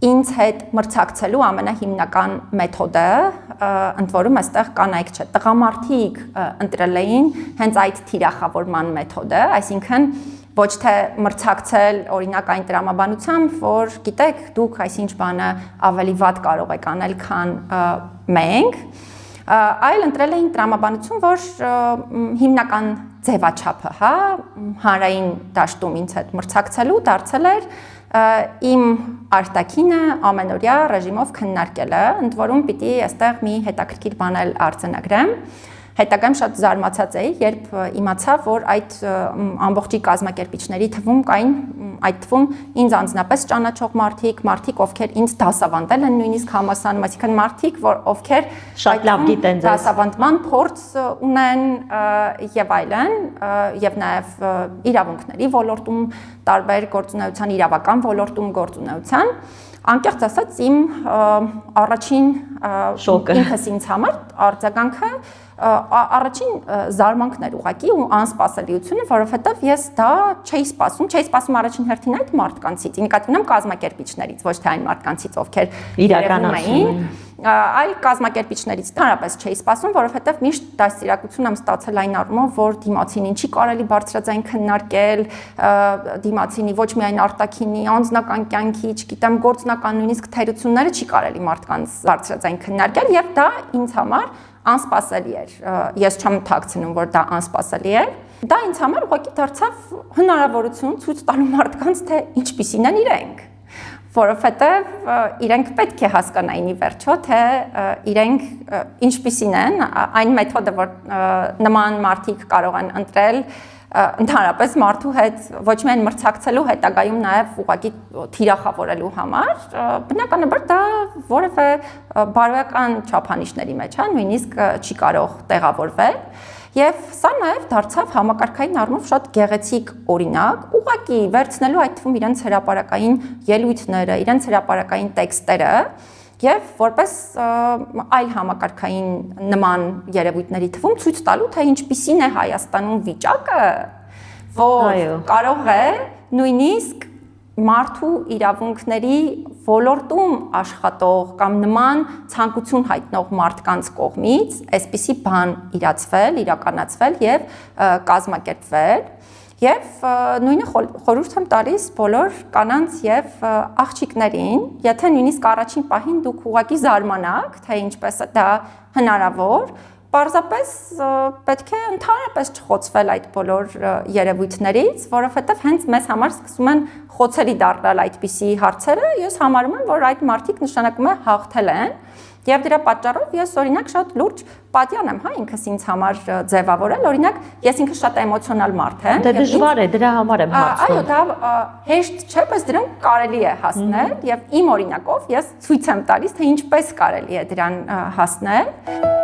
ինձ հետ մրցակցելու ամենահիմնական մեթոդը, ընդ որում այստեղ կանայք չէ, տղամարդիկ ընտրել էին հենց այդ թիրախավորման մեթոդը, այսինքն ոչ թե մրցակցել օրինակ այն տրամաբանությամբ, որ գիտեք, դուք այսինչ բանը ավելի վատ կարող եք անել, քան մենք, այլ ընտրել էին տրամաբանություն, որ հիմնական ձևաչափը, հա, հանրային դաշտում ինձ հետ մրցակցելու դարձել էր իմ արտաքինը ամենօրյա ռեժիմով քննարկելը, ընդ որում պիտի այստեղ մի հետաքրքիր բան էլ արձանագրեմ։ Հետագայում շատ զարմացած էի, երբ իմացա, որ այդ ամբողջի կազմակերպիչների թվում կային, այդ թվում ինձ անձնապես ճանաչող մարդիկ, ովքեր ինձ դասավանդել են նույնիսկ համալսարանում, այսինքն մարդիկ, ովքեր շատ լավ գիտեն ձեզ դասավանդման փորձ ունեն եւ այլն, եւ նաեւ իրավունքների ոլորտում, տարբեր գործունեության, իրավական ոլորտում գործունեության, անկեղծ ասած իմ առաջին շոկը ինքս ինձ համար արձագանքը առաջին զարմանքն էր ուղղակի ու անսպասելիությունը, որովհետև ես դա չէի սպասում առաջին հերթին այդ մարդկանցից, նկատի ունեմ կազմակերպիչներից, ոչ թե այն մարդկանցից, ովքեր իրականացնում էին, այլ կազմակերպիչներից հանրապես չէի սպասում, որովհետև միշտ դաստիարակություն եմ ստացել այն առումով, որ դիմացինին չի կարելի բարձրաձայն քննարկել, դիմացինի ոչ միայն արտաքինի, անձնական կյանքի, չգիտեմ, գործնական նույնիսկ թերությունները չի կարելի մարդկանց բարձրաձայն քննարկել եւ դա ինձ համար անսպասելի էր։ Ես չեմ թաքցնում, որ դա անսպասելի էր։ Դա ինձ համար ուղղակի դարձավ հնարավորություն ցույց տալու մարդկանց, թե ինչպիսին են իրենք, որովհետև իրենք պետք է հասկանային ի վերջո, թե իրենք ինչպիսին են, այն մեթոդը, որ նման մարդիկ կարող են ընտրել ընդհանրապես մարդու հետ ոչ միայն մրցակցելու, հետագայում նաև ուղղակի թիրախավորելու համար, բնականաբար դա որևէ բարոյական չափանիշների մեջ է, նույնիսկ չի կարող տեղավորվել, եւ սա նաև դարձավ համակարգային առումով շատ գեղեցիկ օրինակ, ուղղակի վերցնելու այդ թվում իրենց հրապարակային ելույթները, իրենց հրապարակային տեքստերը, եւ որպես այլ համակարգային նման երևույթների թվում ցույց տալու, թե ինչպիսին է Հայաստանում վիճակը, որ կարող է նույնիսկ մարդու իրավունքների ոլորտում աշխատող կամ նման ցանկություն հայտնող մարդկանց կողմից այսպիսի բան իրացվել, իրականացվել եւ կազմակերպվել Եվ նույնը խորհուրդ եմ տալիս բոլոր կանանց եւ աղջիկներին, եթե նույնիսկ առաջին պահին դուք ուղղակի զարմանաք, թե ինչպես է դա հնարավոր, պարզապես պետք է ընդհանրապես չխոցվել այդ բոլոր երևույթներից, որովհետեւ հենց մեզ համար սկսում են խոցելի դառնալ այդպիսի հարցերը, ես համարում եմ, որ այդ մարդիկ նշանակում է հաղթել են Եվ դրա պատճառով ես օրինակ շատ լուրջ պատյան եմ, հա, ինքս ինձ համար ձևավորել, օրինակ ես ինքս շատ էմոցիոնալ մարդ եմ։ Դե դժվար է, դրա համար եմ հարցնում։ Այո, դա հեշտ չէ, բայց դրան կարելի է հասնել եւ իմ օրինակով ես ցույց եմ տալիս, թե ինչպես կարելի է դրան հասնել։